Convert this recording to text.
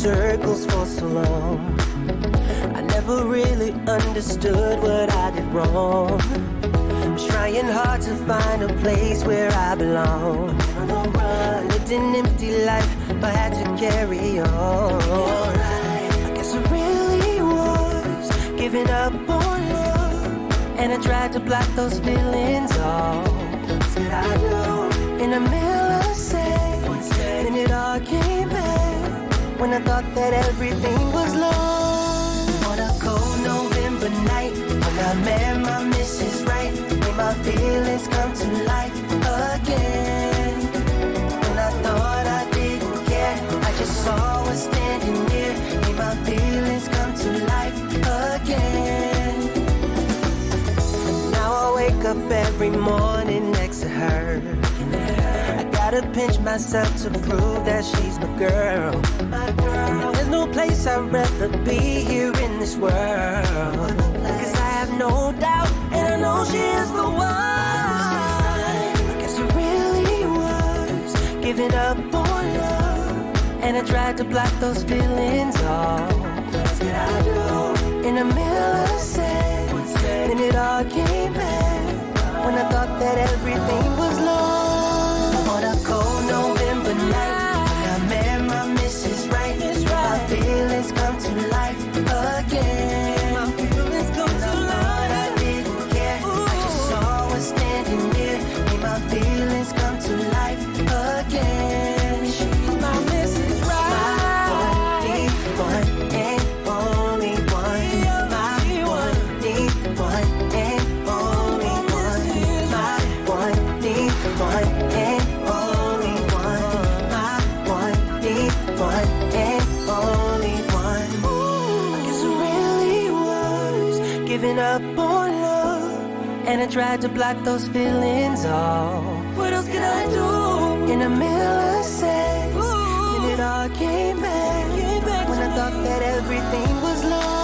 circles for so long. I never really understood what I did wrong. Was trying hard to find a place where I belong. I lived an empty life, but had to carry on. I guess I really was giving up on love, and I tried to block those feelings off. Said I know in the middle of seconds, then it all came back when I thought that everything was lost. On a cold November night, when I met my Mrs. Right, made my feelings come to life again. When I thought I didn't care, I just saw her standing near, made my feelings come to life again. Now I wake up every morning next to her. I gotta pinch myself to prove that she's my girl. There's no place I'd rather be here in this world. Cause I have no doubt, and I know she is the one. I guess it really was giving up on love, and I tried to block those feelings off. Said I do in the middle of seconds, then it all came back when I thought that everything was lost. On a cold November night, when I met my Mrs. Right, my feelings come to life again. My feelings come to life. I didn't care, I just saw her standing near, made my feelings come to life again. She's my Mrs. Right, my one and only one. My one and only one. My one and only one. My one and only one. I guess I really was giving up on love, and I tried to block those feelings off. What else could I do? In the middle of sex, then it all came back when I thought that everything was lost.